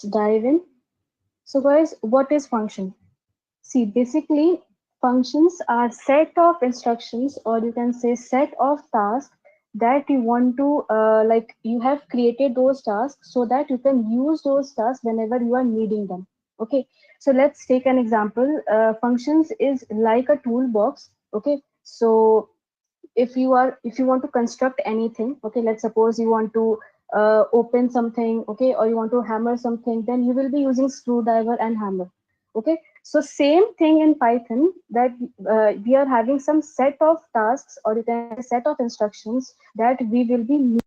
Dive in. So guys, what is function? See, basically, functions are set of instructions, or you can say set of tasks that you want to, like you have created those tasks so that you can use those tasks whenever you are needing them. Okay, so let's take an example. Functions is like a toolbox. Okay, so if you want to construct anything, okay, let's suppose you want to open something, okay, or you want to hammer something, then you will be using screwdriver and hammer. Okay, so same thing in Python, that we are having some set of tasks, or you can say set of instructions that we will be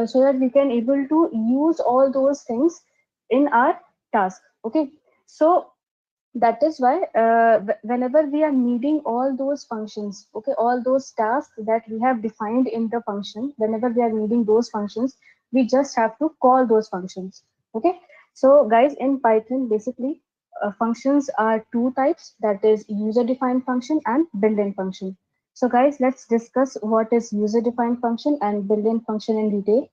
so that we can able to use all those things in our task. Okay, so that is why whenever we are needing all those functions, okay, all those tasks that we have defined in the function, whenever we are needing those functions, we just have to call those functions. Okay, so guys, in Python, basically functions are two types, that is user defined function and built-in function. So guys, let's discuss what is user defined function and built-in function in detail.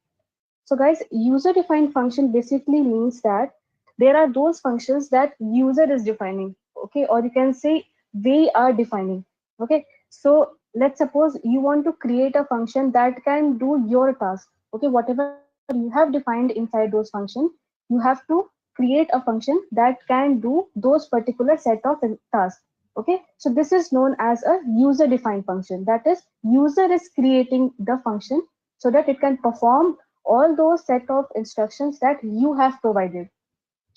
So guys, user defined function basically means that there are those functions that user is defining, okay, or you can say we are defining. Okay, so let's suppose you want to create a function that can do your task. Okay, whatever you have defined inside those functions, you have to create a function that can do those particular set of tasks. Okay, so this is known as a user defined function. That is, user is creating the function so that it can perform all those set of instructions that you have provided.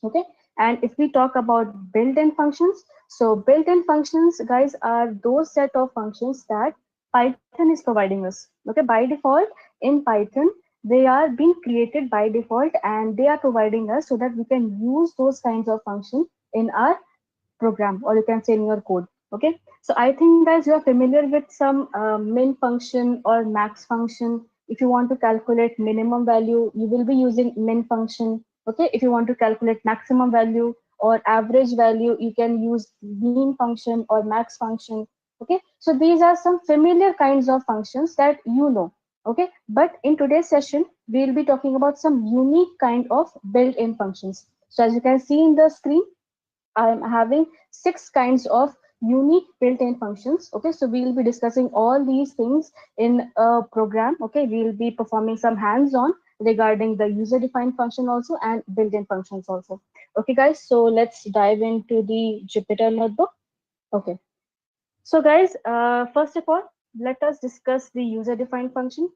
Okay, and if we talk about built-in functions, so built-in functions, guys, are those set of functions that Python is providing us. Okay, by default in Python, they are being created by default, and they are providing us so that we can use those kinds of functions in our program, or you can say in your code. Okay, so I think guys, you are familiar with some min function or max function. If you want to calculate minimum value, you will be using min function. Okay, if you want to calculate maximum value or average value, you can use mean function or max function. Okay, so these are some familiar kinds of functions that you know. Okay, but in today's session, we'll be talking about some unique kind of built-in functions. So as you can see in the screen, I'm having 6 kinds of unique built-in functions. Okay, so we'll be discussing all these things in a program. Okay, we'll be performing some hands-on regarding the user-defined function also and built-in functions also. Okay, guys, so let's dive into the Jupyter notebook. Okay, so guys, first of all, let us discuss the user-defined function.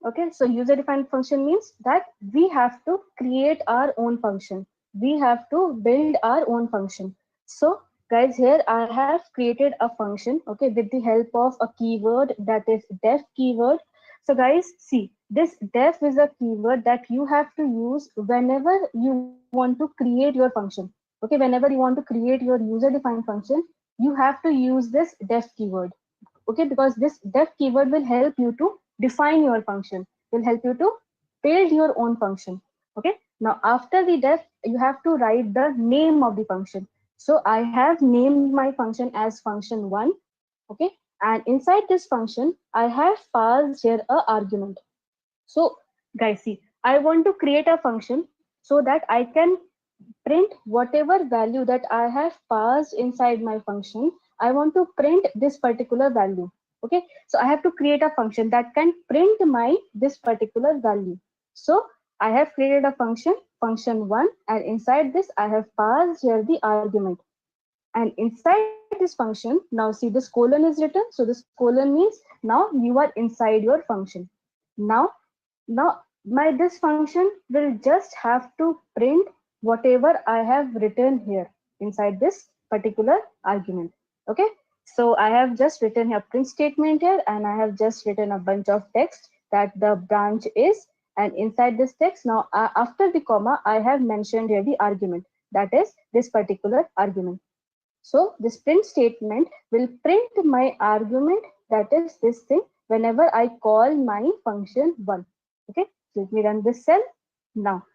Okay, so user defined function means that we have to create our own function. We have to build our own function. So guys, here I have created a function, okay, with the help of a keyword, that is def keyword. So guys, see, this def is a keyword that you have to use whenever you want to create your function. Okay, whenever you want to create your user defined function, you have to use this def keyword. Okay, because this def keyword will help you to define your function, will help you to build your own function. Okay, now after the def, you have to write the name of the function. So I have named my function as function1. Okay, and inside this function I have passed here a argument. So guys, see, I want to create a function so that I can print whatever value that I have passed inside my function. I want to print this particular value. Okay, so I have to create a function that can print my this particular value. So I have created a function, function1, and inside this I have passed here the argument. And inside this function, now see, this colon is written. So this colon means now you are inside your function. Now now, my this function will just have to print whatever I have written here inside this particular argument. Okay, so I have just written a print statement here, and I have just written a bunch of text that the branch is, and inside this text, now after the comma, I have mentioned here the argument, that is this particular argument. So this print statement will print my argument, that is this thing, whenever I call my function1. Okay, so let me run this cell. Now,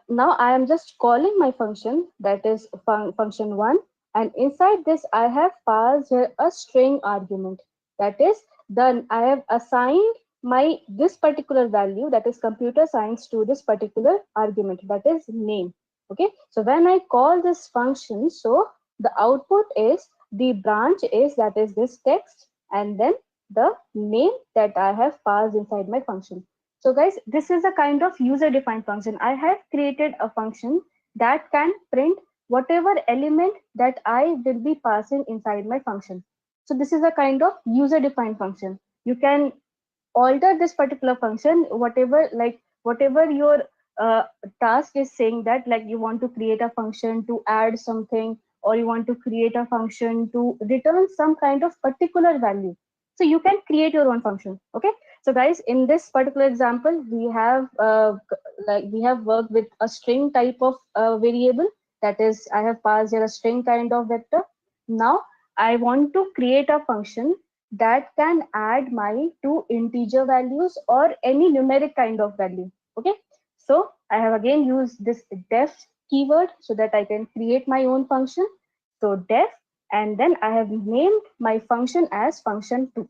now I am just calling my function, that is function1, and inside this I have passed here a string argument. That is, then I have assigned my this particular value, that is computer science, to this particular argument, that is name. Okay, so when I call this function, so the output is the branch is, that is this text, and then the name that I have passed inside my function. So guys, this is a kind of user defined function. I have created a function that can print whatever element that I will be passing inside my function. So this is a kind of user defined function. You can alter this particular function, whatever, like whatever your uh, task is saying, that like you want to create a function to add something, or you want to create a function to return some kind of particular value. So you can create your own function. Okay, so guys, in this particular example, we have like we have worked with a string type of variable, that is I have passed here a string kind of vector. Now I want to create a function that can add my two integer values or any numeric kind of value. Okay, so I have again used this def keyword so that I can create my own function. So def, and then I have named my function as function2.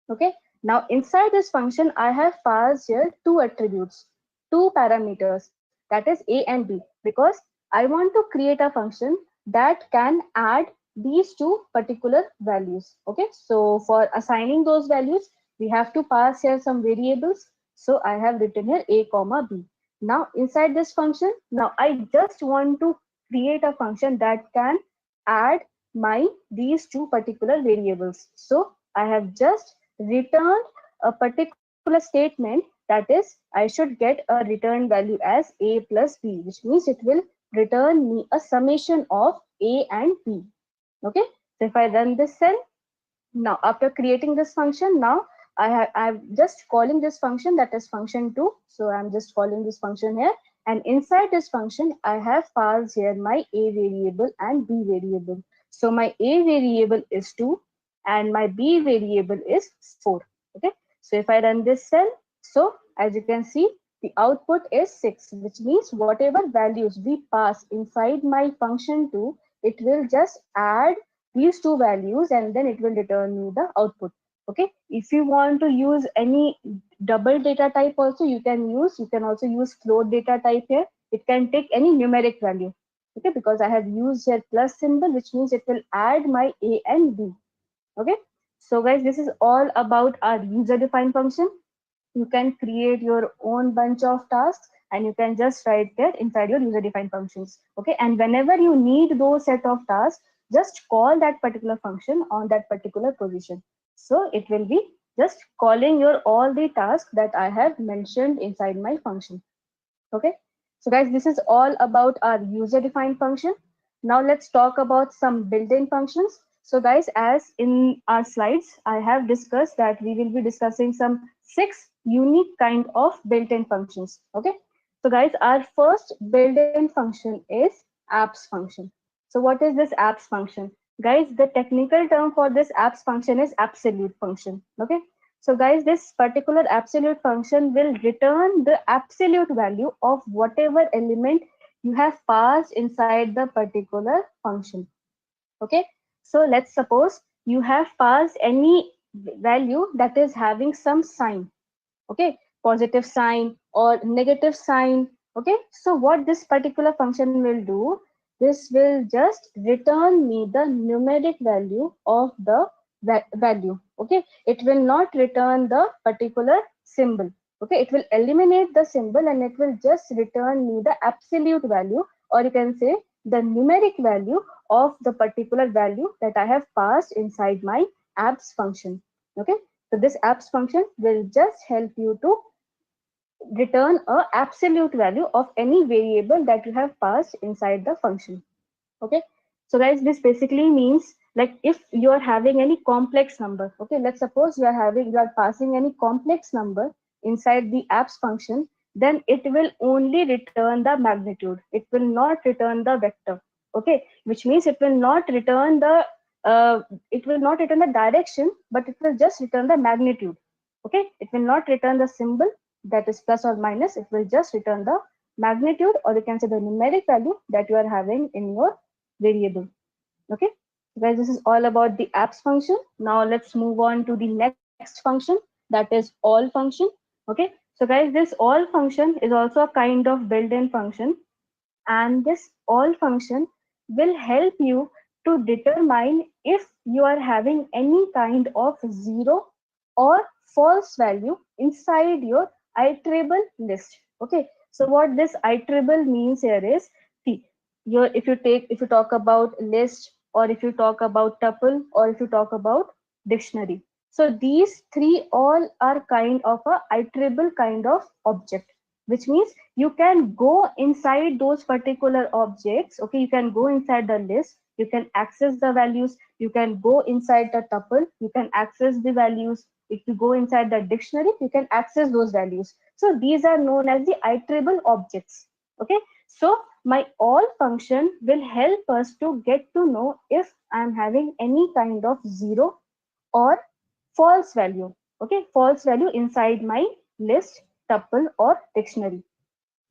Okay, now inside this function, I have passed here two attributes, two parameters, that is a and b, because I want to create a function that can add these two particular values. Okay, so for assigning those values, we have to pass here some variables. So I have written here a comma b. Now inside this function, now I just want to create a function that can add my these two particular variables. So I have just returned a particular statement, that is I should get a return value as a plus b, which means it will return me a summation of a and b. Okay, so if I run this cell, now after creating this function, now I'm just calling this function, that is function2. So I'm just calling this function here, and inside this function I have passed here my a variable and b variable. So my a variable is 2 and my b variable is 4. Okay, so if I run this cell, so as you can see, the output is 6, which means whatever values we pass inside my function2, it will just add these two values and then it will return me the output. Okay, if you want to use any double data type also, you can also use float data type here. It can take any numeric value. Okay, because I have used here plus symbol, which means it will add my a and b. Okay, so guys, this is all about our user defined function. You can create your own bunch of tasks and you can just write that inside your user defined functions. Okay, and whenever you need those set of tasks, just call that particular function on that particular position. So it will be just calling your all the tasks that I have mentioned inside my function. Okay, so guys, this is all about our user defined function. Now let's talk about some built-in functions. So guys, as in our slides, I have discussed that we will be discussing some 6 unique kind of built-in functions. Okay, so guys, our first built-in function is apps function. So what is this apps function? Guys, the technical term for this apps function is absolute function. Okay, so guys, this particular absolute function will return the absolute value of whatever element you have passed inside the particular function. Okay, so let's suppose you have passed any value that is having some sign. Okay, positive sign or negative sign. Okay, so what this particular function will do, this will just return me the numeric value of the value. Okay, it will not return the particular symbol. Okay, it will eliminate the symbol and it will just return me the absolute value, or you can say the numeric value of the particular value that I have passed inside my apps function. Okay, so this apps function will just help you to return a absolute value of any variable that you have passed inside the function. Okay, so guys, this basically means like if you are having any complex number. Okay, let's suppose you are passing any complex number inside the apps function, then it will only return the magnitude. It will not return the vector. Okay, which means uh, it will not return the direction, but it will just return the magnitude. Okay, it will not return the symbol, that is plus or minus. It will just return the magnitude, or you can say the numeric value that you are having in your variable. Okay, so guys, this is all about the apps function. Now let's move on to the next function, that is all function. Okay, so guys, this all function is also a kind of built-in function, and this all function will help you to determine if you are having any kind of zero or false value inside your iterable list. Okay, so what this iterable means here is, see, your if you talk about list, or if you talk about tuple, or if you talk about dictionary, so these three all are kind of a iterable kind of object, which means you can go inside those particular objects. Okay, you can go inside the list, you can access the values, you can go inside the tuple, you can access the values. If you go inside the dictionary, you can access those values. So these are known as the iterable objects. Okay, so my all function will help us to get to know if I'm having any kind of zero or false value. Okay, false value inside my list, tuple, or dictionary.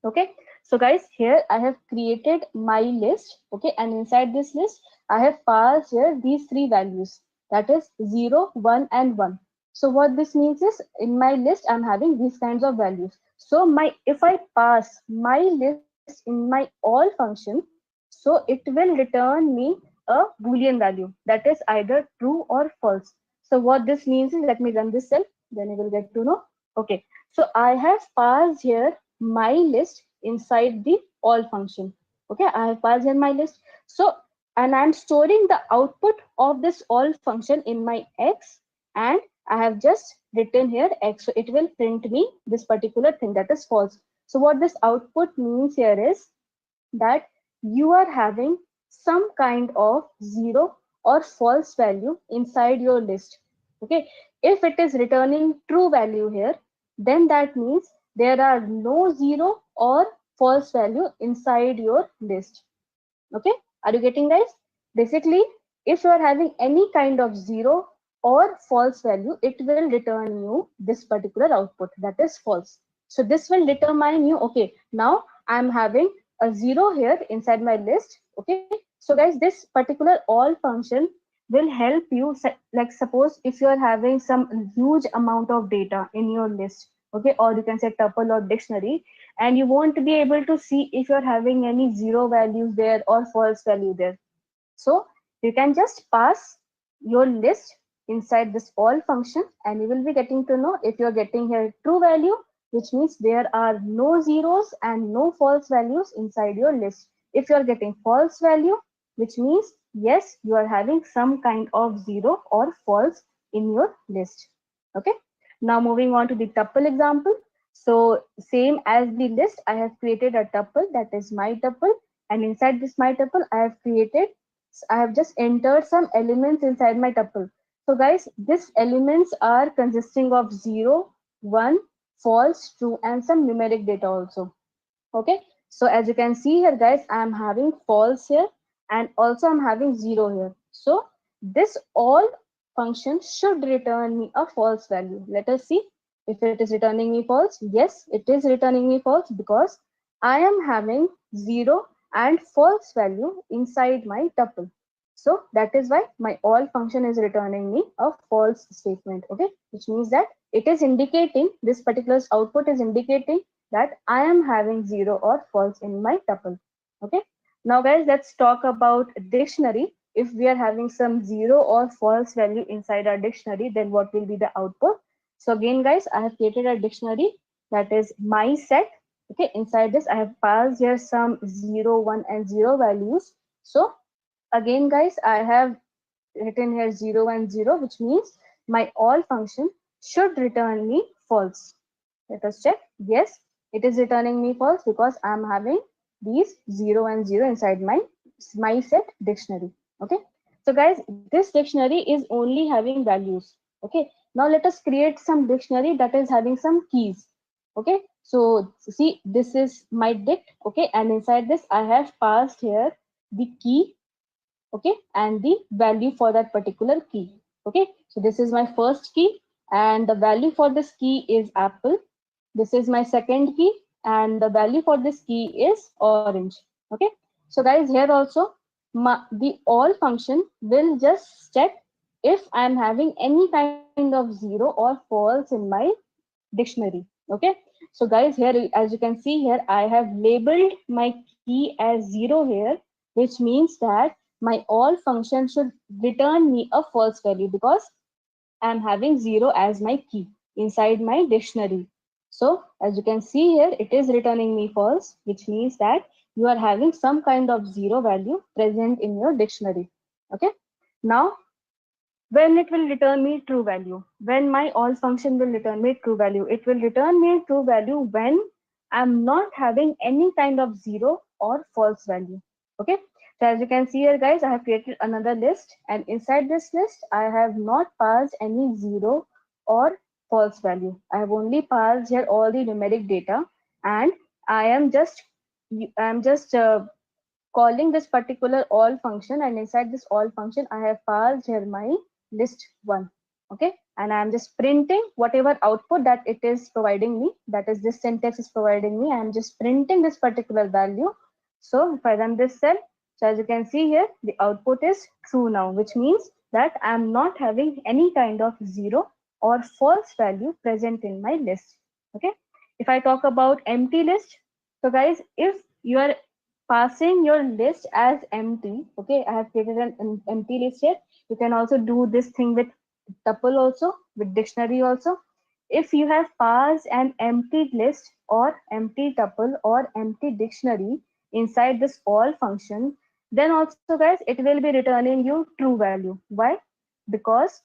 Okay, so guys, here I have created my list. Okay, and inside this list I have passed here these three values, that is 0, 1, and 1. So what this means is, in my list I'm having these kinds of values. So my if I pass my list in my all function, so it will return me a boolean value, that is either true or false. So what this means is, let me run this cell, then you will get to know. Okay, so I have passed here my list inside the all function. Okay, I have passed in my list. So, and I'm storing the output of this all function in my x, and I have just written here x, so it will print me this particular thing, that is false. So what this output means here is that you are having some kind of zero or false value inside your list. Okay, if it is returning true value here, then that means there are no zero or false value inside your list. Okay, are you getting, guys? Basically, if you are having any kind of zero or false value, it will return you this particular output, that is false. So this will determine you, okay, now I'm having a zero here inside my list. Okay, so guys, this particular all function will help you, like suppose if you are having some huge amount of data in your list, okay, or you can say tuple or dictionary, and you won't be able to see if you're having any zero values there or false value there. So you can just pass your list inside this all function, and you will be getting to know if you're getting here true value, which means there are no zeros and no false values inside your list. If you're getting false value, which means yes, you are having some kind of zero or false in your list. Okay, now moving on to the tuple example. So same as the list, I have created a tuple, that is my tuple, and inside this my tuple I have just entered some elements inside my tuple. So guys, these elements are consisting of 0, 1, false, true, and some numeric data also. Okay, so as you can see here, guys, I am having false here, and also I'm having zero here. So this all function should return me a false value. Let us see if it is returning me false. Yes, it is returning me false because I am having zero and false value inside my tuple. So that is why my all function is returning me a false statement. Okay, which means that it is indicating, this particular output is indicating that I am having zero or false in my tuple. Okay. Now guys, let's talk about dictionary. If we are having some zero or false value inside our dictionary, then what will be the output? So again, guys, I have created a dictionary, that is my set. Okay. Inside this, I have passed here some 0, 1, and 0 values. So again, guys, I have written here 0 and 0, which means my all function should return me false. Let us check. Yes, it is returning me false because I am having these 0 and 0 inside my set dictionary. Okay. So guys, this dictionary is only having values. Okay. Now let us create some dictionary that is having some keys. Okay. So see, this is my dict. Okay. And inside this, I have passed here the key, okay, and the value for that particular key. Okay, so this is my first key, and the value for this key is apple. This is my second key, and the value for this key is orange. Okay, so guys, here also the all function will just check if I'm having any kind of zero or false in my dictionary. Okay, so guys, here as you can see here, I have labeled my key as 0 here, which means that my all function should return me a false value because I'm having 0 as my key inside my dictionary. So as you can see here, it is returning me false, which means that you are having some kind of 0 value present in your dictionary. Okay, now when it will return me true value, when my all function will return me true value, it will return me true value when I'm not having any kind of zero or false value. Okay, so as you can see here guys, I have created another list, and inside this list I have not passed any zero or false value. I have only passed here all the numeric data, and i am just I am just calling this particular all function, and inside this all function I have passed here my list one. Okay, and I am just printing whatever output that it is providing me, that is this syntax is providing me. I am just printing this particular value. So if I run this cell, so as you can see here, the output is true now, which means that I am not having any kind of zero or false value present in my list. Okay, if I talk about empty list, so guys, if you are passing your list as empty. Okay, I have created an empty list here. You can also do this thing with tuple also, with dictionary also. If you have passed an empty list or empty tuple or empty dictionary inside this all function, then also guys, it will be returning you true value. Why? Because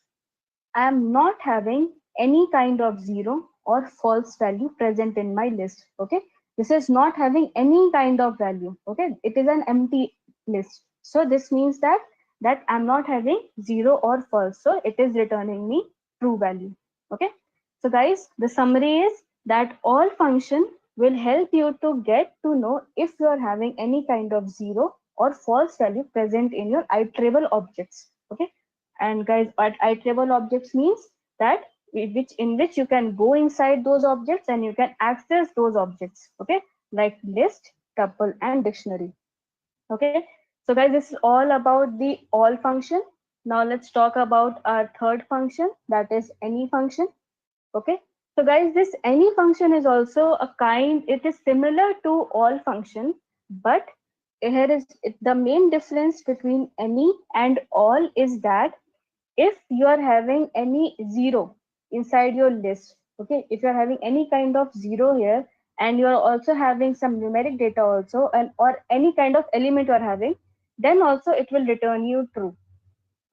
I am not having any kind of zero or false value present in my list. Okay, this is not having any kind of value. Okay, it is an empty list. So this means that I'm not having zero or false. So it is returning me true value. Okay, so guys, the summary is that all function will help you to get to know if you are having any kind of zero or false value present in your iterable objects. Okay, and guys, what iterable objects means that which in which you can go inside those objects and you can access those objects. Okay, like list, tuple, and dictionary. Okay, so guys, this is all about the all function. Now let's talk about our third function, that is any function. Okay, so guys, this any function is also a kind, it is similar to all function, but here is the main difference between any and all is that if you are having any zero inside your list, okay, if you are having any kind of zero here, and you are also having some numeric data also, and or any kind of element you are having, then also it will return you true.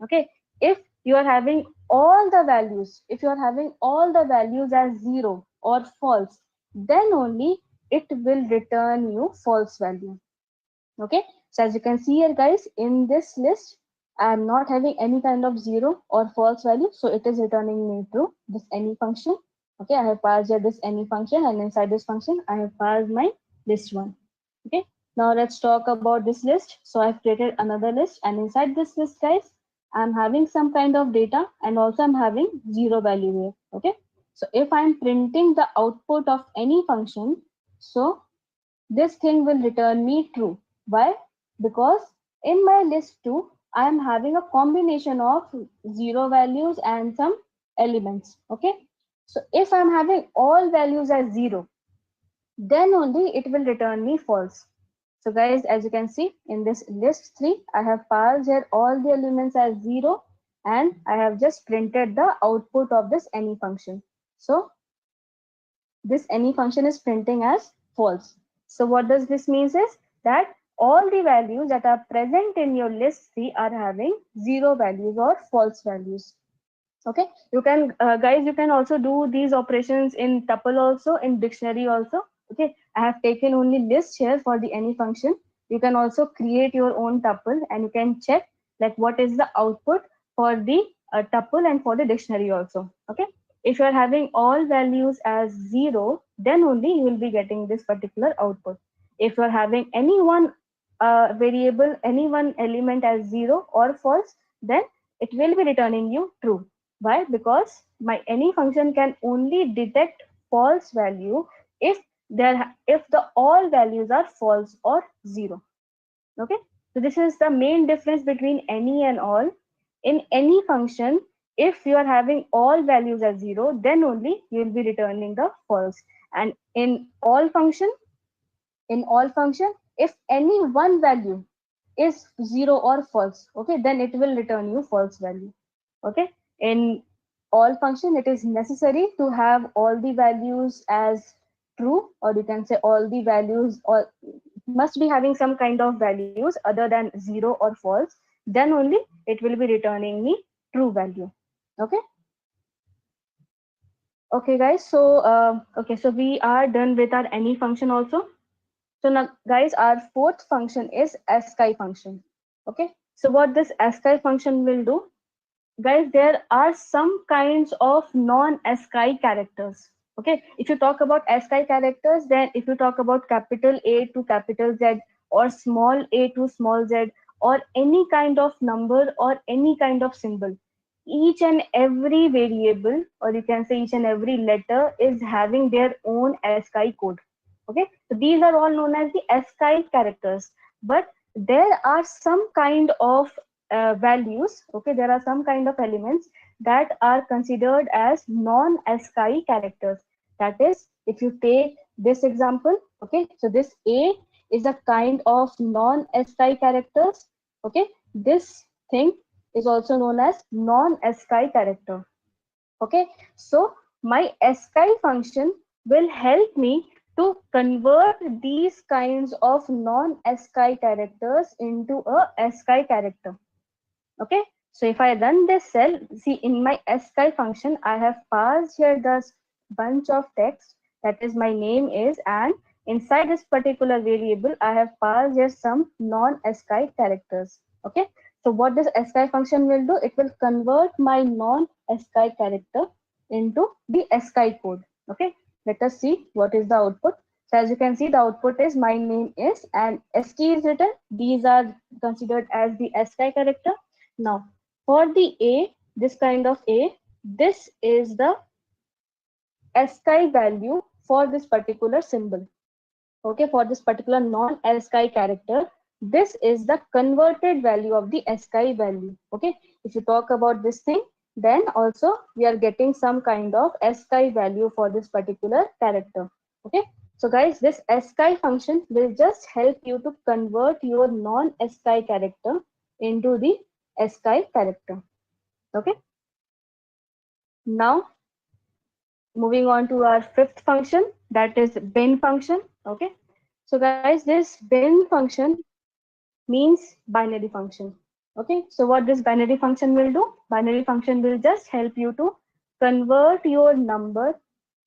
Okay, if you are having all the values, if you are having all the values as zero or false, then only it will return you false value. Okay, so as you can see here guys, in this list I am not having any kind of zero or false value, so it is returning me true, this any function. Okay, I have passed here this any function, and inside this function I have passed my list one. Okay, now let's talk about this list. So I've created another list, and inside this list guys, I'm having some kind of data, and also I'm having zero value here. Okay, so if I'm printing the output of any function, so this thing will return me true. Why? Because in my list 2, I am having a combination of zero values and some elements. Okay. So if I'm having all values as zero, then only it will return me false. So guys, as you can see in this list 3, I have passed here all the elements as zero, and I have just printed the output of this any function. So this any function is printing as false. So what does this means is that all the values that are present in your list 3 are having zero values or false values. Okay, you can guys, you can also do these operations in tuple also, in dictionary also. Okay, I have taken only list here for the any function. You can also create your own tuple, and you can check like what is the output for the tuple and for the dictionary also. Okay, if you are having all values as zero, then only you will be getting this particular output. If you are having any one variable, any one element as zero or false, then it will be returning you true. Why? Because my any function can only detect false value if if the all values are false or zero. Okay, so this is the main difference between any and all. in any function, if you are having all values as 0, then only you will be returning the false. And in all function, if any one value is 0 or false, okay, then it will return you false value. Okay, in all function it is necessary to have all the values as true, or you can say all the values, or must be having some kind of values other than 0 or false, then only it will be returning me true value. Okay. Okay guys, so we are done with our any function also. So now, guys, our fourth function is asci function. Okay. So what this asci function will do, guys, there are some kinds of non-ASCII characters. Okay. If you talk about ASCII characters, then if you talk about capital A to capital Z, or small a to small z, or any kind of number or any kind of symbol, each and every variable, or you can say each and every letter, is having their own ASCII code. Okay, so these are all known as the ASCII characters. But there are some kind of values, okay, there are some kind of elements that are considered as non-ASCII characters. That is, if you take this example, okay, so this A is a kind of non-ASCII characters. Okay, this thing is also known as non-ASCII character. Okay, so my ASCII function will help me to convert these kinds of non-ASCII characters into a ASCII character. Okay, so if I run this cell, see in my ASCII function, I have passed here the bunch of text, that is my name is, and inside this particular variable, I have passed here some non-ASCII characters. Okay, so what this ASCII function will do, it will convert my non-ASCII character into the ASCII code. Okay, let us see what is the output. So as you can see, the output is my name is and ST is written. These are considered as the ASCII character. Now, for the A, this kind of A, this is the ASCII value for this particular symbol. Okay, for this particular non-ASCII character, this is the converted value of the ASCII value. Okay, if you talk about this thing, then also we are getting some kind of ASCII value for this particular character. Okay, so guys, this ASCII function will just help you to convert your non-ASCII character into the ASCII character. Okay, now moving on to our fifth function, that is bin function. Okay, so guys, this bin function means binary function. Okay, so what this binary function will do, binary function will just help you to convert your number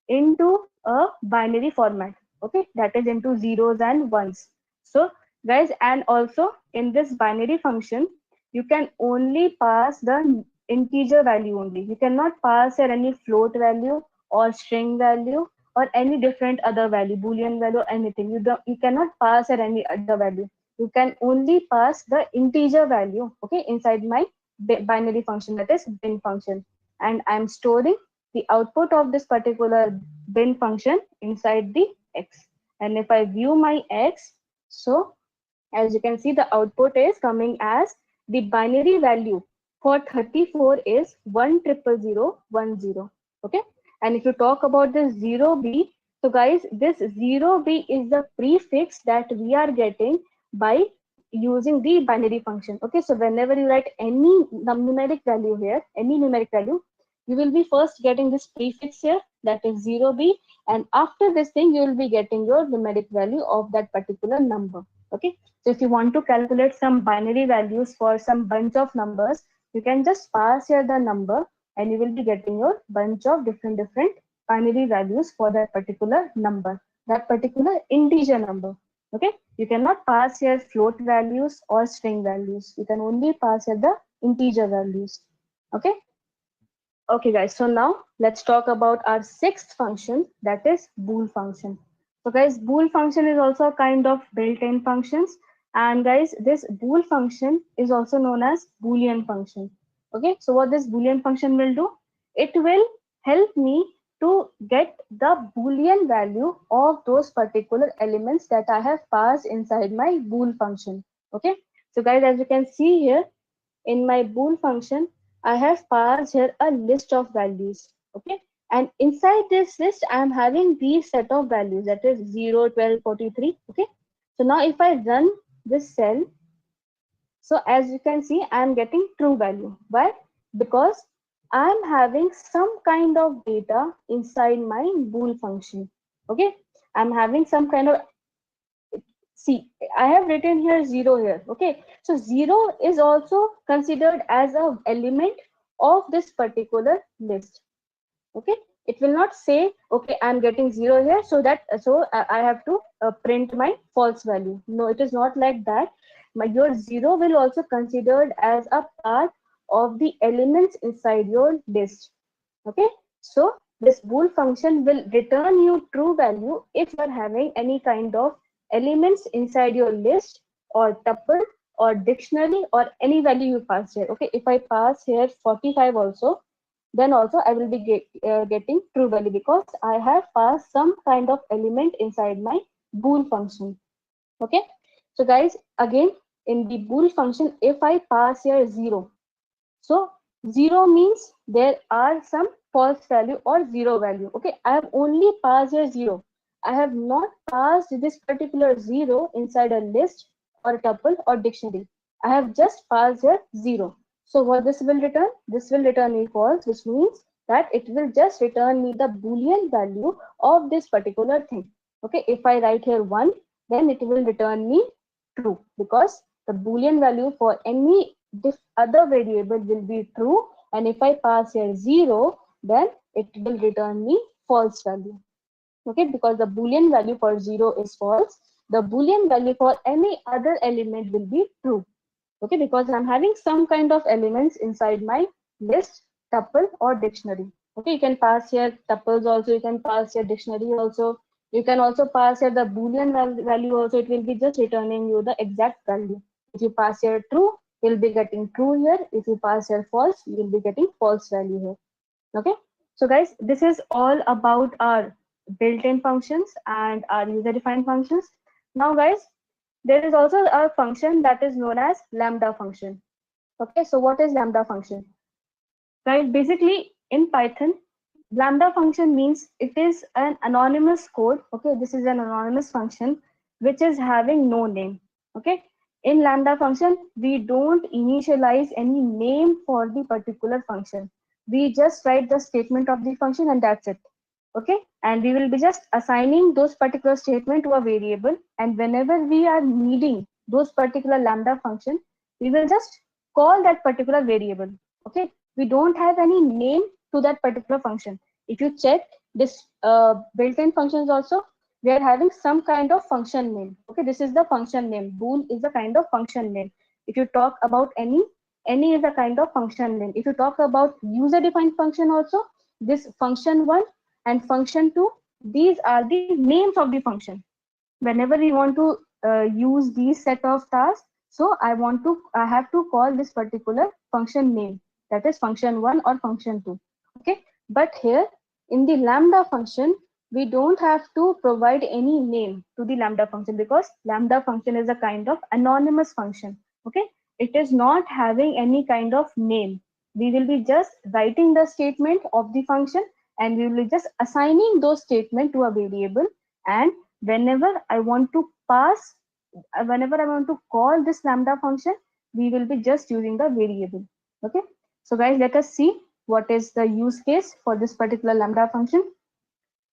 into a binary format. Okay, that is into zeros and ones. So guys, and also in this binary function, you can only pass the integer value only. You cannot pass here any float value or string value or any different other value, boolean value, anything. You cannot pass here any other value. You can only pass the integer value, okay, inside my binary function, that is bin function. And I'm storing the output of this particular bin function inside the x. And if I view my x, so as you can see, the output is coming as the binary value for 34 is 1001010. Okay, and if you talk about this 0b, so guys, this 0b is the prefix that we are getting by using the binary function. Okay, so whenever you write any numeric value here, any numeric value, you will be first getting this prefix here, that is 0b, and after this thing you will be getting your numeric value of that particular number. Okay, so if you want to calculate some binary values for some bunch of numbers, you can just pass here the number and you will be getting your bunch of different binary values for that particular number, that particular integer number. Okay, you cannot pass here float values or string values. You can only pass here the integer values. Okay. Okay guys, so now let's talk about our sixth function, that is bool function. So guys, bool function is also a kind of built-in functions, and guys, this bool function is also known as boolean function. Okay, so what this boolean function will do, it will help me to get the boolean value of those particular elements that I have passed inside my bool function. Okay, so guys, as you can see here, in my bool function, I have passed here a list of values. Okay. And inside this list, I am having these set of values, that is 0, 12, 43. Okay. So now if I run this cell, so as you can see, I am getting true value. Why? Because I am having some kind of data inside my bool function. Okay. I'm having some kind of, see, I have written here 0 here. Okay. So 0 is also considered as a element of this particular list. Okay. It will not say, okay, I'm getting 0 here, so that I have to print my false value. No, it is not like that. Your 0 will also considered as a part of the elements inside your list. Okay. So this bool function will return you true value if you are having any kind of elements inside your list or tuple or dictionary or any value you pass here. Okay. If I pass here 45 also, then also I will be getting true value because I have passed some kind of element inside my bool function. Okay. So guys, again, in the bool function, if I pass here 0, so 0 means there are some false value or 0 value. Okay, I have only passed a 0. I have not passed this particular 0 inside a list or tuple or dictionary. I have just passed a 0. So what this will return? This will return me false, which means that it will just return me the boolean value of this particular thing. Okay, if I write here 1, then it will return me true because the boolean value for any this other variable will be true, and if I pass here 0, then it will return me false value. Okay, because the boolean value for 0 is false, the boolean value for any other element will be true. Okay, because I'm having some kind of elements inside my list, tuple or dictionary. Okay, you can pass here tuples also, you can pass here dictionary also, you can also pass here the boolean value also. It will be just returning you the exact value. If you pass here true, you'll be getting true here. If you pass here false, you'll be getting false value here. Okay, so guys, this is all about our built-in functions and our user-defined functions. Now guys, there is also a function that is known as lambda function. Okay, so what is lambda function? Right, basically in Python, lambda function means it is an anonymous code. Okay, this is an anonymous function which is having no name. Okay, in lambda function, we don't initialize any name for the particular function. We just write the statement of the function and that's it. Okay, and we will be just assigning those particular statement to a variable, and whenever we are needing those particular lambda function, we will just call that particular variable. Okay, we don't have any name to that particular function. If you check this built-in functions also, we are having some kind of function name. Okay, this is the function name. Bool is a kind of function name. If you talk about any is a kind of function name. If you talk about user defined function also, this function one and function 2, these are the names of the function. Whenever we want to use these set of tasks, so I have to call this particular function name, that is function 1 or function 2. Okay, but here in the lambda function, we don't have to provide any name to the lambda function because lambda function is a kind of anonymous function. Okay, it is not having any kind of name. We will be just writing the statement of the function, and we will be just assigning those statement to a variable, and whenever I want to pass, whenever I want to call this lambda function, we will be just using the variable. Okay, so guys, let us see what is the use case for this particular lambda function.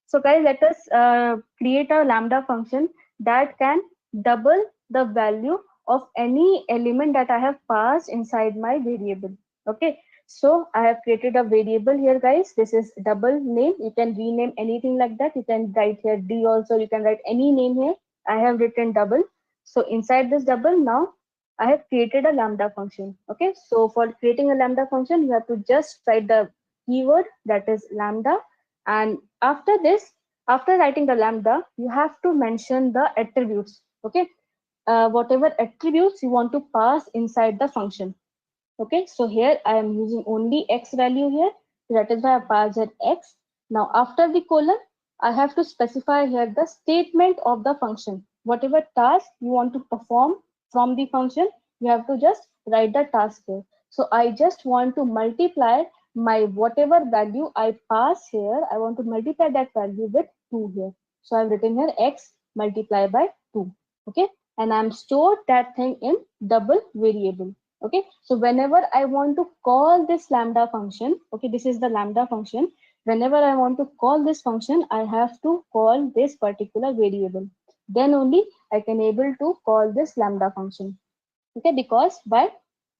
So guys, let us create a lambda function that can double the value of any element that I have passed inside my variable. Okay, so I have created a variable here, guys. This is double name. You can rename anything like that. You can write here D also. You can write any name here. I have written double. So inside this double, now I have created a lambda function. Okay, so for creating a lambda function, you have to just write the keyword, that is lambda, and after this, after writing the lambda, you have to mention the attributes. Okay, whatever attributes you want to pass inside the function. Okay, so here I am using only x value here, so that is why I passed it x. Now after the colon, I have to specify here the statement of the function. Whatever task you want to perform from the function, you have to just write the task here. So I just want to multiply my whatever value I pass here. I want to multiply that value with 2 here. So I've written here x multiply by 2. Okay. And I'm stored that thing in double variable. Okay. So whenever I want to call this lambda function, okay, this is the lambda function. Whenever I want to call this function, I have to call this particular variable. Then only I can able to call this lambda function. Okay, because why?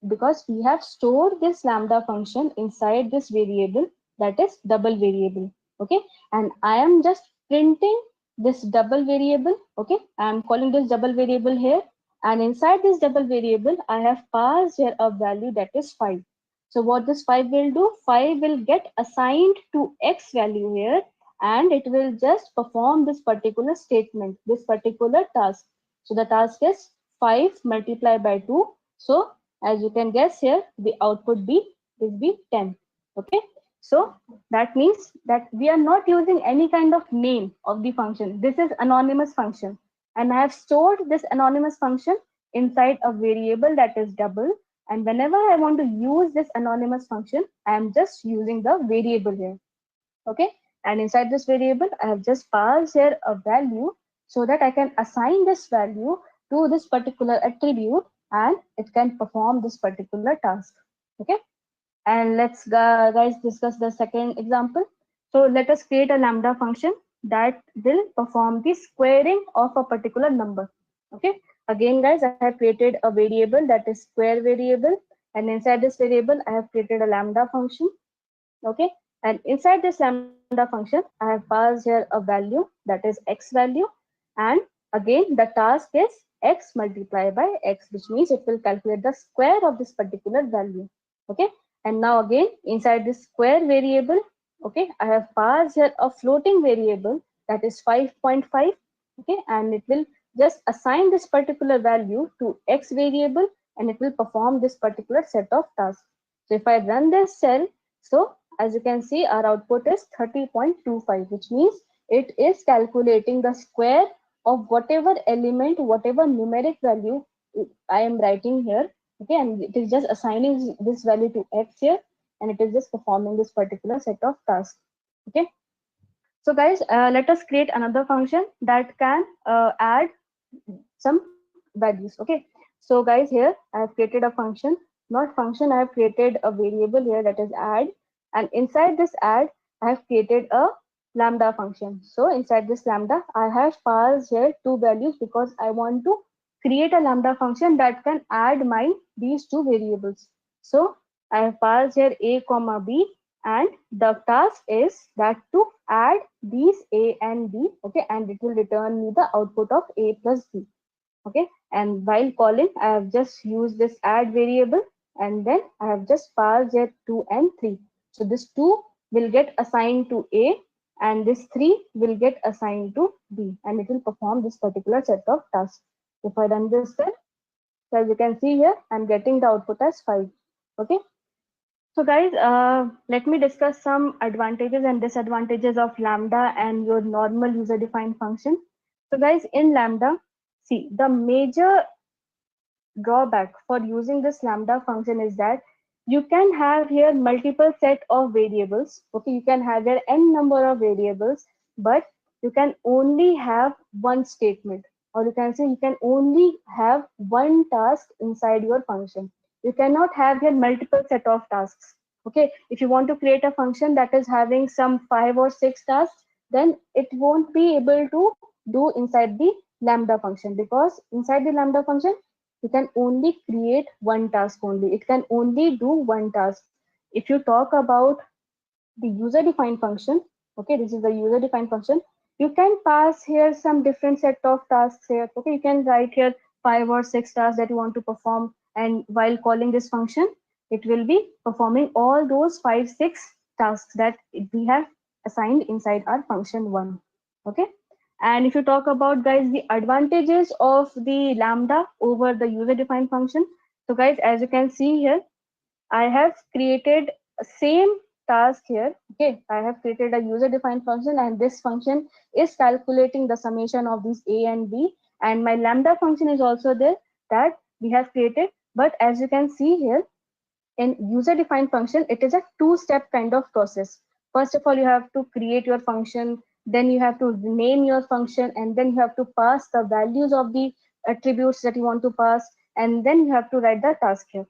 Because we have stored this lambda function inside this variable, that is double variable. Okay, and I am just printing this double variable. Okay, I am calling this double variable here, and inside this double variable I have passed here a value that is 5. So what this 5 will do, 5 will get assigned to x value here, and it will just perform this particular statement, this particular task. So the task is 5 multiplied by 2. So as you can guess here, the output B will be 10. Okay. So that means that we are not using any kind of name of the function. This is anonymous function. And I have stored this anonymous function inside a variable that is double. And whenever I want to use this anonymous function, I am just using the variable here. Okay, and inside this variable I have just passed here a value so that I can assign this value to this particular attribute, and it can perform this particular task. Okay, and let's guys discuss the second example. So let us create a lambda function that will perform the squaring of a particular number. Okay, again guys, I have created a variable that is square variable, and inside this variable I have created a lambda function. Okay, and inside this lambda function I have passed here a value that is x value, and again the task is x multiplied by x, which means it will calculate the square of this particular value. Okay, and now again inside this square variable, okay, I have passed here a floating variable that is 5.5. Okay, and it will just assign this particular value to x variable, and it will perform this particular set of tasks. So if I run this cell, so as you can see, our output is 30.25, which means it is calculating the square of whatever element, whatever numeric value I am writing here. Okay, and it is just assigning this value to x here, and it is just performing this particular set of tasks. Okay, so guys, let us create another function that can add some values. Okay, so guys, here I have created a function, not function, I have created a variable here that is add, and inside this add I have created a lambda function. So inside this lambda I have passed here two values because I want to create a lambda function that can add my these two variables. So I have passed here a comma b, and the task is that to add these a and b. Okay, and it will return me the output of a plus b. Okay, and while calling I have just used this add variable, and then I have just passed here 2 and 3. So this 2 will get assigned to a, and this 3 will get assigned to b, and it will perform this particular set of tasks. If I run this cell, so as you can see here, I'm getting the output as 5. Okay, so guys, let me discuss some advantages and disadvantages of Lambda and your normal user-defined function. So guys, in Lambda, see, the major drawback for using this Lambda function is that you can have here multiple set of variables. Okay, you can have here n number of variables, but you can only have one statement, or you can say you can only have one task inside your function. You cannot have here multiple set of tasks. Okay, if you want to create a function that is having some 5 or 6 tasks, then it won't be able to do inside the lambda function, because inside the lambda function you can only create one task only. It can only do one task. If you talk about the user defined function, okay, this is the user defined function, you can pass here some different set of tasks here. Okay, you can write here 5 or 6 tasks that you want to perform, and while calling this function it will be performing all those 5 6 tasks that we have assigned inside our function one. Okay, and if you talk about guys the advantages of the lambda over the user defined function, so guys, as you can see here, I have created a same task here. Okay, I have created a user defined function, and this function is calculating the summation of these a and b, and my lambda function is also there that we have created. But as you can see here, In user defined function, it is a two-step kind of process. First of all, you have to create your function, then you have to name your function, and then you have to pass the values of the attributes that you want to pass, and then you have to write the task here.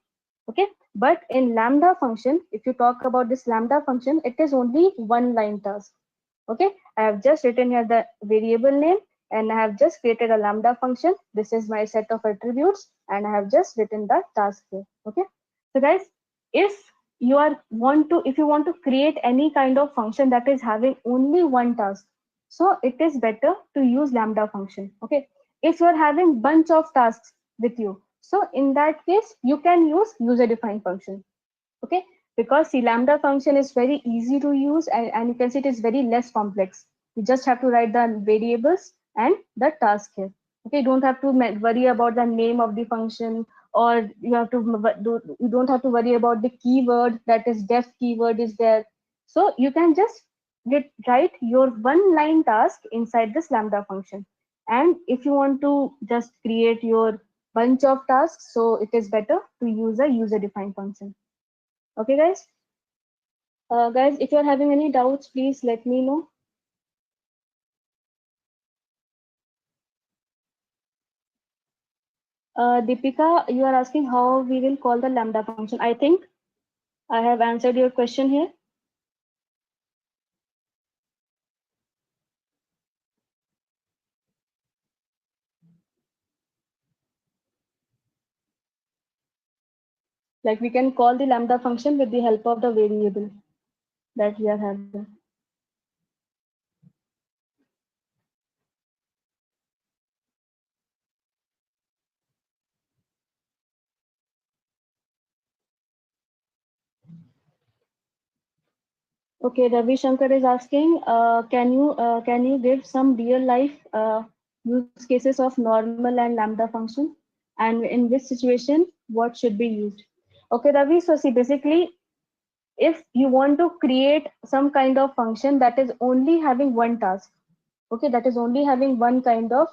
Okay, but in lambda function, if you talk about this lambda function, it is only one line task. Okay, I have just written here the variable name, and I have just created a lambda function. This is my set of attributes, and I have just written the task here. Okay, so guys, if if you want to create any kind of function that is having only one task, so it is better to use lambda function. Okay, if you are having bunch of tasks with you, so in that case you can use user defined function. Okay, because the lambda function is very easy to use, and you can see it is very less complex. You just have to write the variables and the task here. Okay, you don't have to worry about the name of the function, or you don't have to worry about the keyword, that is def keyword is there. So you can just write your one line task inside this lambda function. And if you want to just create your bunch of tasks, so it is better to use a user defined function. Okay, guys. Guys, if you're having any doubts, please let me know. Deepika, you are asking how we will call the lambda function. I think I have answered your question here. Like we can call the lambda function with the help of the variable that we are having. Okay, Ravi Shankar is asking, can you give some real life use cases of normal and lambda function, and in which situation what should be used? Okay, Ravi. So see, basically, if you want to create some kind of function that is only having one task, okay, that is only having one kind of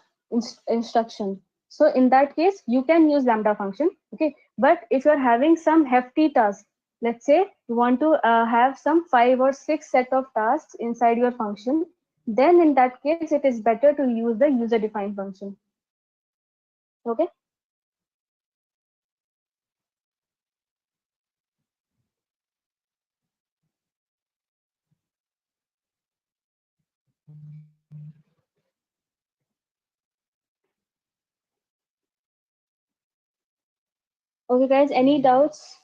instruction, so in that case you can use lambda function. Okay, but if you're having some hefty task, let's say you want to have some 5 or 6 set of tasks inside your function, then in that case it is better to use the user defined function. Okay. Okay, guys, any doubts?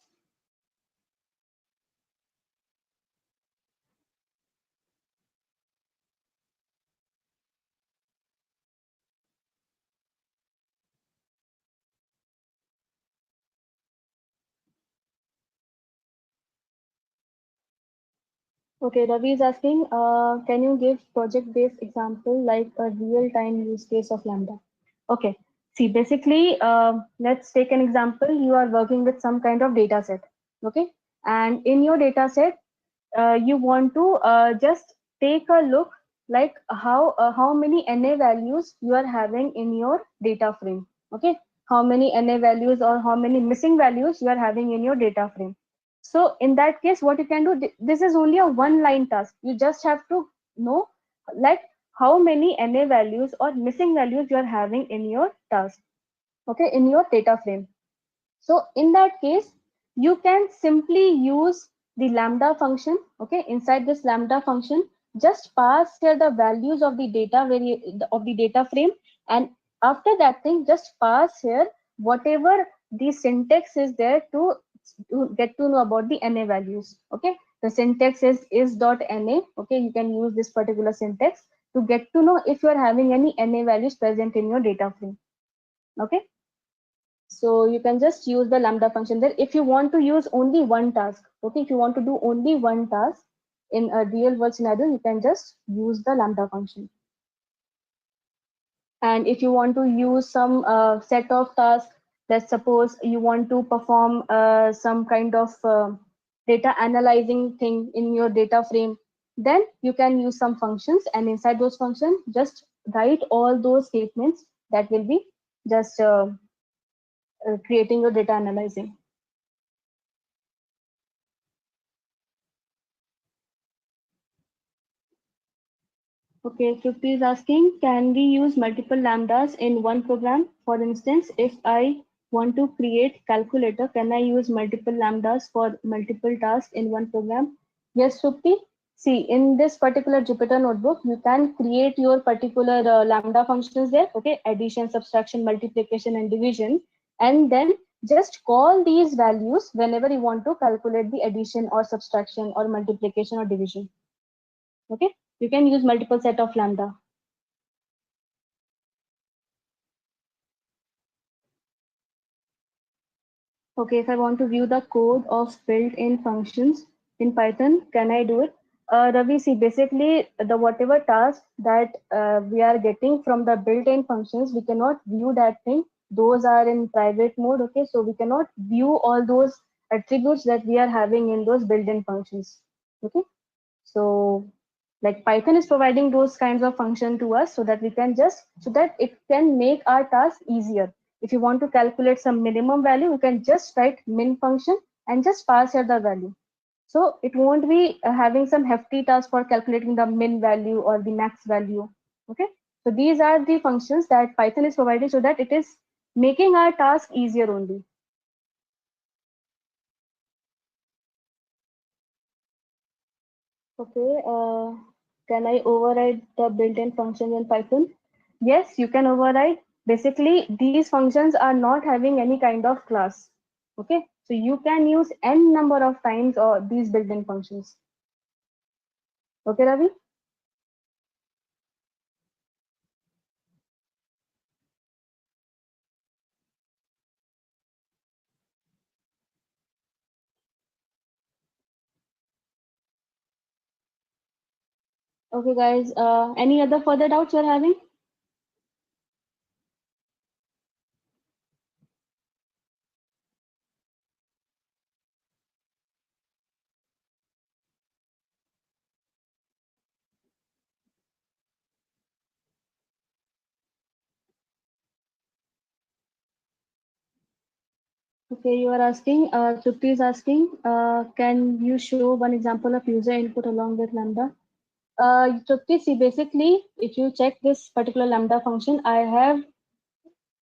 Okay, Ravi is asking, can you give project-based example like a real-time use case of Lambda? Okay, see, basically, let's take an example. You are working with some kind of data set, okay? And in your data set, you want to just take a look like how many NA values you are having in your data frame, okay? How many NA values or how many missing values you are having in your data frame. So in that case, what you can do, this is only a one line task. You just have to know like how many NA values or missing values you are having in your task, okay, in your data frame. So in that case, you can simply use the lambda function. Okay, inside this lambda function, just pass here the values of the of the data frame, and after that thing, just pass here whatever the syntax is there to get to know about the NA values. Okay, the syntax is dot NA. Okay, you can use this particular syntax to get to know if you are having any NA values present in your data frame. Okay. So you can just use the lambda function there if you want to use only one task. Okay, if you want to do only one task in a real world scenario, you can just use the lambda function. And if you want to use some set of tasks, let's suppose you want to perform some kind of data analyzing thing in your data frame, then you can use some functions, and inside those functions, just write all those statements that will be just creating your data analyzing. Okay, Trupti is asking, can we use multiple lambdas in one program? For instance, if I want to create calculator, can I use multiple lambdas for multiple tasks in one program? Yes, Trupti. See, in this particular Jupyter notebook, you can create your particular lambda functions there, okay, addition, subtraction, multiplication, and division, and then just call these values whenever you want to calculate the addition or subtraction or multiplication or division. Okay, you can use multiple set of lambda. Okay, if I want to view the code of built-in functions in Python, can I do it? Ravi, see, basically the whatever task that we are getting from the built-in functions, we cannot view that thing. Those are in private mode, okay? So we cannot view all those attributes that we are having in those built-in functions, okay? So like Python is providing those kinds of function to us so that we can just, so that it can make our task easier. If you want to calculate some minimum value, you can just write min function and just pass here the value. So it won't be having some hefty task for calculating the min value or the max value. Okay. So these are the functions that Python is providing so that it is making our task easier only. Okay, can I override the built-in functions in Python? Yes, you can override. Basically, these functions are not having any kind of class. Okay, so you can use n number of times or these built-in functions. Okay, Ravi? Okay, guys, any other further doubts you're having? Okay, you are asking, Trupti is asking, can you show one example of user input along with Lambda? Trupti, see, basically, if you check this particular Lambda function, I have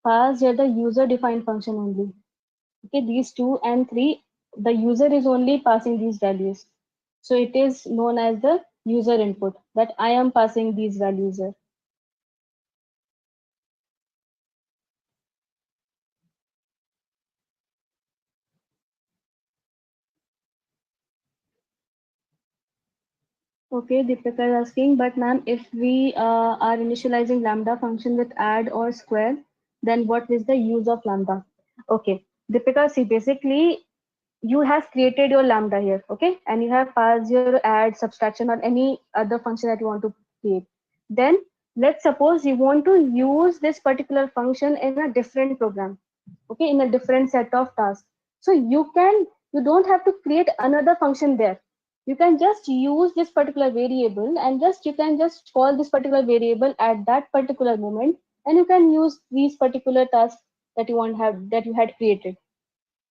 passed here the user defined function only. Okay, these 2 and 3, the user is only passing these values. So it is known as the user input that I am passing these values here. Okay, Deepika is asking, but ma'am, if we are initializing lambda function with add or square, then what is the use of lambda? Okay, Deepika, see, basically you have created your lambda here, okay, and you have passed your add, subtraction, or any other function that you want to create. Then let's suppose you want to use this particular function in a different program, okay, in a different set of tasks. So you don't have to create another function there. You can just use this particular variable and just you can just call this particular variable at that particular moment, and you can use these particular tasks that you want have that you had created.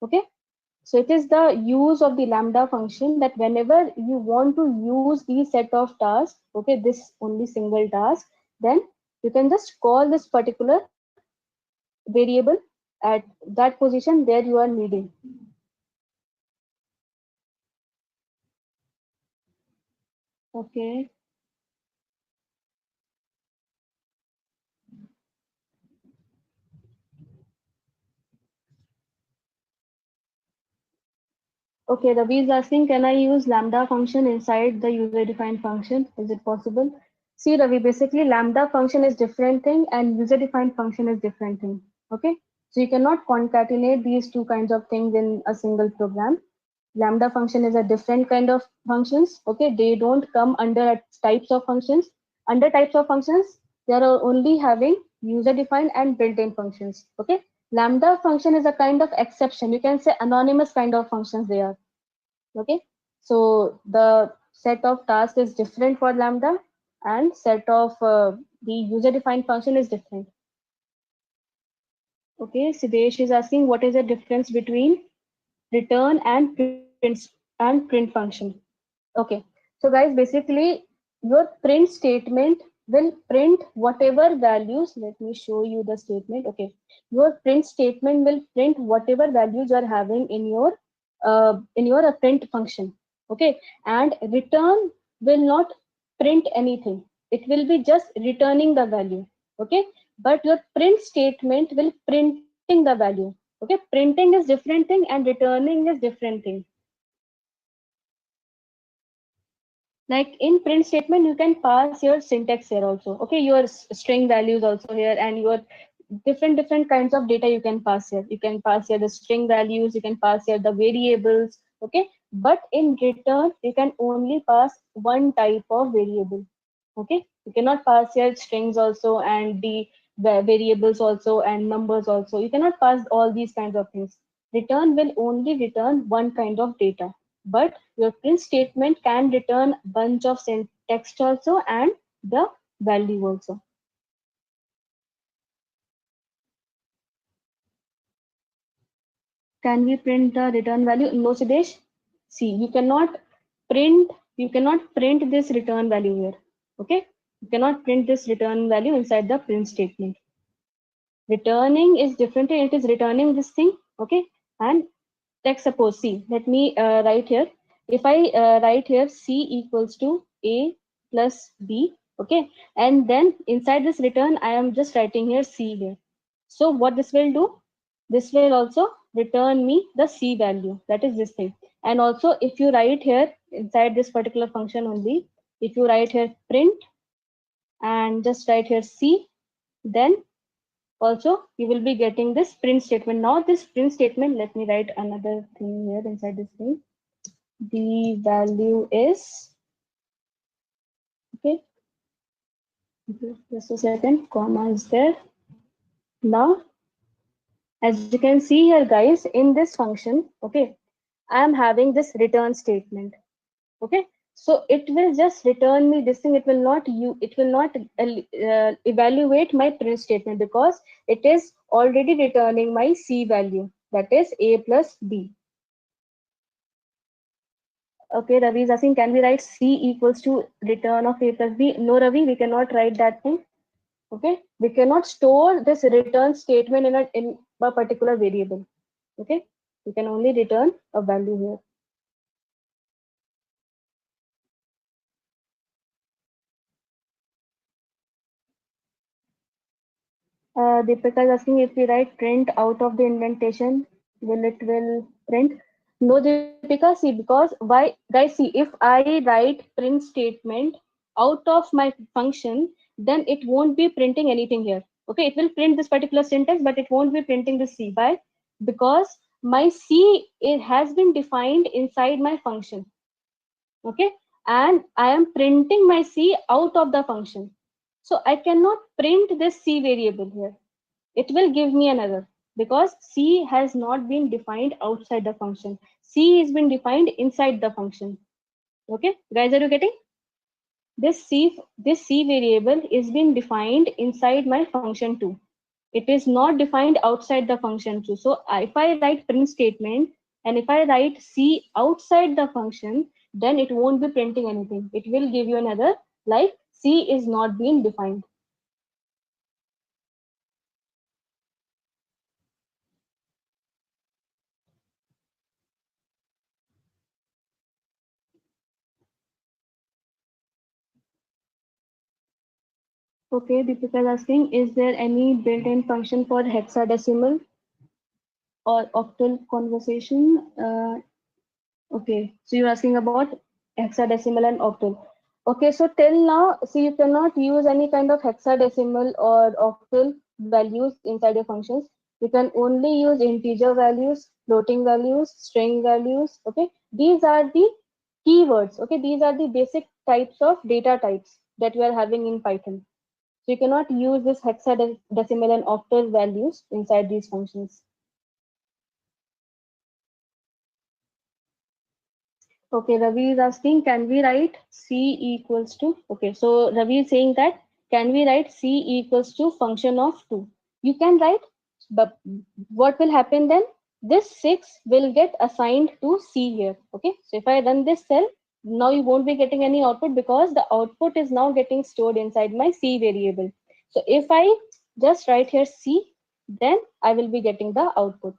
Okay, so it is the use of the lambda function that whenever you want to use these set of tasks, okay, this only single task, then you can just call this particular variable at that position where you are needing. Okay. Okay, Ravi is asking, can I use lambda function inside the user defined function? Is it possible? See, Ravi, basically lambda function is different thing and user defined function is different thing. Okay, so you cannot concatenate these two kinds of things in a single program. Lambda function is a different kind of functions. Okay, they don't come under types of functions. Under types of functions, they are only having user defined and built-in functions. Okay, lambda function is a kind of exception. You can say anonymous kind of functions they are. Okay, so the set of tasks is different for lambda and set of the user defined function is different. Okay, Sidesh is asking what is the difference between return and print function. Okay, so guys, basically your print statement will print whatever values. Let me show you the statement. Okay, your print statement will print whatever values you are having in your print function. Okay, and return will not print anything. It will be just returning the value. Okay, but your print statement will printing the value. Okay, printing is different thing and returning is different thing. Like in print statement you can pass your syntax here also. Okay, your string values also here, and your different kinds of data you can pass here. You can pass here the string values, you can pass here the variables. Okay, but in return you can only pass one type of variable. Okay, you cannot pass here strings also and the variables also and numbers also. You cannot pass all these kinds of things. Return will only return one kind of data, but your print statement can return bunch of text also and the value also. Can we print the return value? No, Sidesh. See, print, you cannot print this return value here. Okay, you cannot print this return value inside the print statement. Returning is different. It is returning this thing. Okay, and like suppose C. Let me write here. If I write here C equals to A plus B. Okay, and then inside this return I am just writing here C here. So what this will do? This will also return me the C value, that is this thing. And also if you write here inside this particular function only, if you write here print and just write here C, then also you will be getting this print statement. Now this print statement, let me write another thing here inside this thing. The value is, okay, just a second, comma is there. Now as you can see here guys, in this function, okay, I am having this return statement. Okay, so it will just return me this thing. It will not evaluate my print statement because it is already returning my C value, that is A plus B. Okay, Ravi is asking, can we write C equals to return of A plus B? No, Ravi, we cannot write that thing. Okay, we cannot store this return statement in a particular variable. Okay, we can only return a value here. Deepika is asking, if we write print out of the indentation, will print? No, Deepika, see, because why, guys, see, if I write print statement out of my function, then it won't be printing anything here. Okay, it will print this particular syntax, but it won't be printing the C. Why? Because my C, it has been defined inside my function. Okay, and I am printing my C out of the function. So I cannot print this C variable here. It will give me an error because C has not been defined outside the function. C has been defined inside the function. Okay, guys, are you getting? This C variable is being defined inside my function too. It is not defined outside the function too. So if I write print statement and if I write C outside the function, then it won't be printing anything. It will give you an error like C is not being defined. Okay, Deepika is asking, is there any built-in function for hexadecimal or octal conversation? Okay, so you're asking about hexadecimal and octal. Okay, so till now, see, you cannot use any kind of hexadecimal or octal values inside your functions. You can only use integer values, floating values, string values. Okay, these are the keywords. Okay, these are the basic types of data types that you are having in Python. So you cannot use this hexadecimal and octal values inside these functions. Okay, Ravi is asking, can we write C equals to, okay, so Ravi is saying that, can we write C equals to function of 2? You can write, but what will happen then? This 6 will get assigned to C here. Okay, so if I run this cell, now you won't be getting any output because the output is now getting stored inside my C variable. So if I just write here C, then I will be getting the output.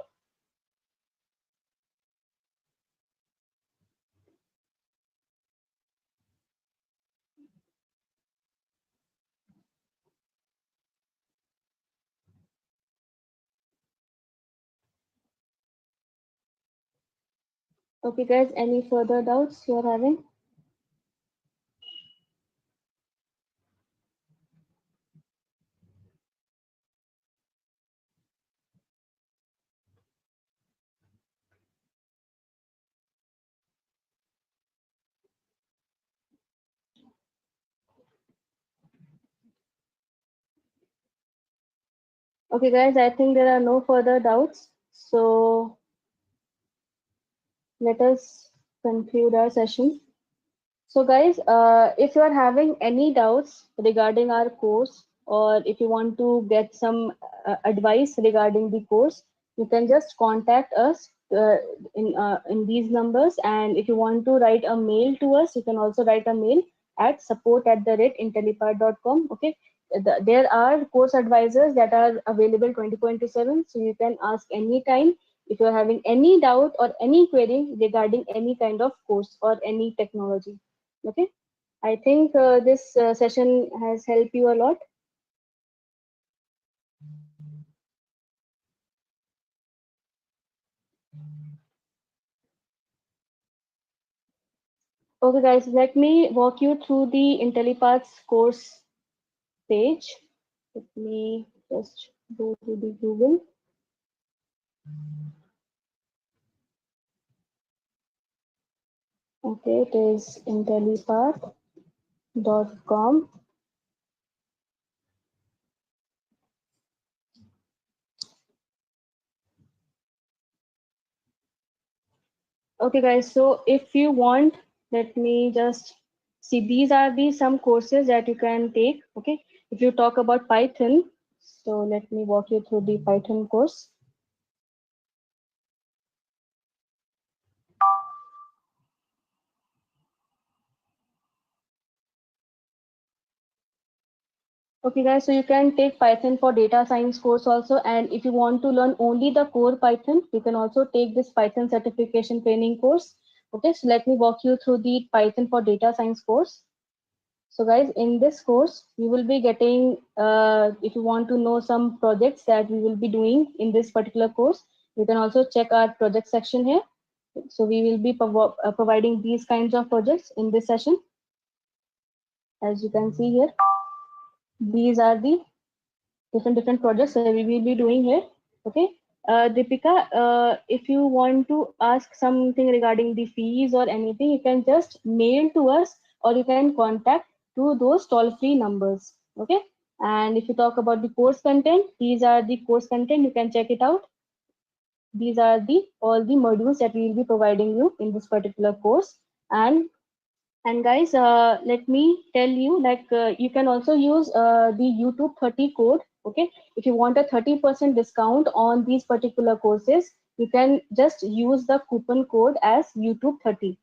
Okay guys, any further doubts you are having? Okay guys, I think there are no further doubts. So let us conclude our session. So guys, if you are having any doubts regarding our course, or if you want to get some advice regarding the course, you can just contact us in these numbers. And if you want to write a mail to us, you can also write a mail at support@intellipaat.com. Okay, there are course advisors that are available 24/7, so you can ask anytime if you're having any doubt or any query regarding any kind of course or any technology. Okay, I think this session has helped you a lot. Okay, guys, let me walk you through the Intellipaat's course page. Let me just go to the Google. Okay, it is intellipaat.com. Okay, guys, so if you want, let me just see, these are the some courses that you can take. Okay, if you talk about Python, so let me walk you through the Python course. Okay guys, so you can take Python for data science course also, and if you want to learn only the core Python, you can also take this Python certification training course. Okay, so let me walk you through the Python for data science course. So guys, in this course, you will be getting, if you want to know some projects that we will be doing in this particular course, you can also check our project section here. So we will be providing these kinds of projects in this session. As you can see here, these are the different projects that we will be doing here. Okay, Deepika, if you want to ask something regarding the fees or anything, you can just mail to us or you can contact to those toll-free numbers. Okay, and if you talk about the course content, these are the course content, you can check it out. These are the all the modules that we will be providing you in this particular course. And guys, let me tell you, like you can also use the YouTube 30 code. Okay, if you want a 30% discount on these particular courses, you can just use the coupon code as YouTube 30.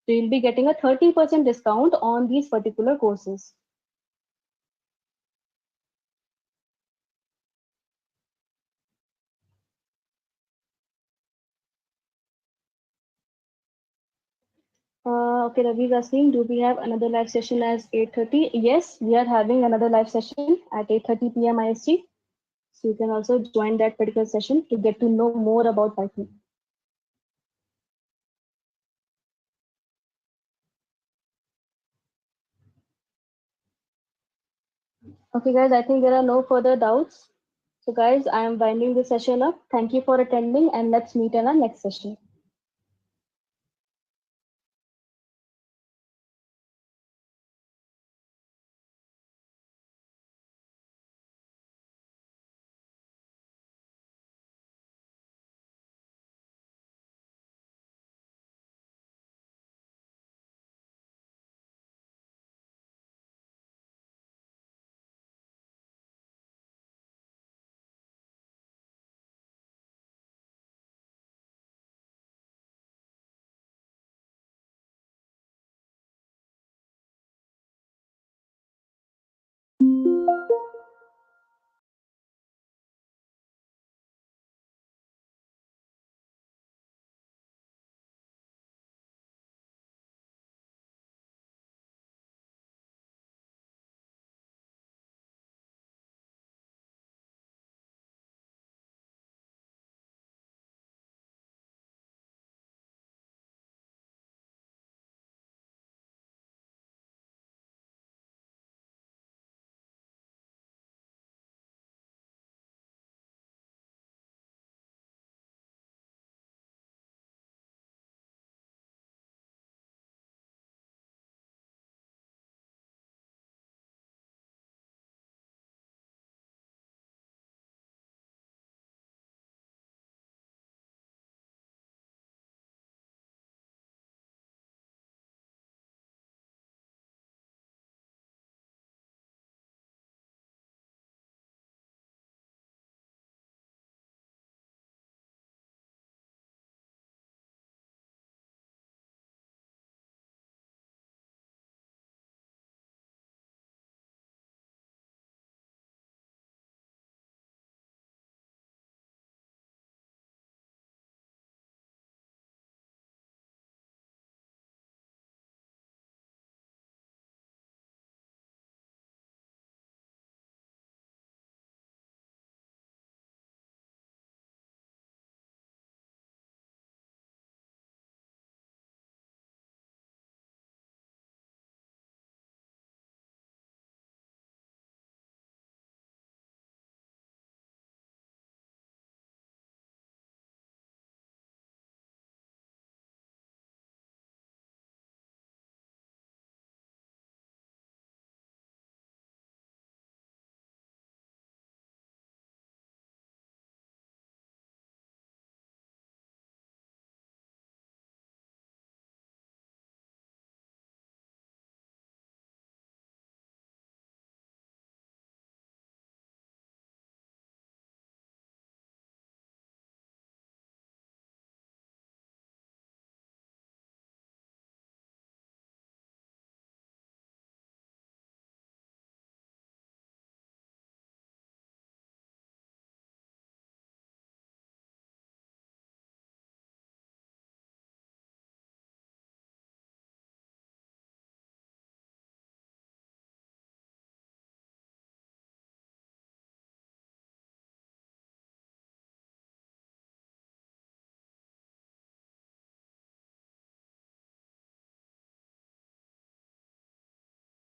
So you'll be getting a 30% discount on these particular courses. Okay, Ravi is asking, do we have another live session as 8:30? Yes, we are having another live session at 8:30 p.m. IST. So you can also join that particular session to get to know more about Python. Okay, guys, I think there are no further doubts. So, guys, I am winding the session up. Thank you for attending, and let's meet in our next session.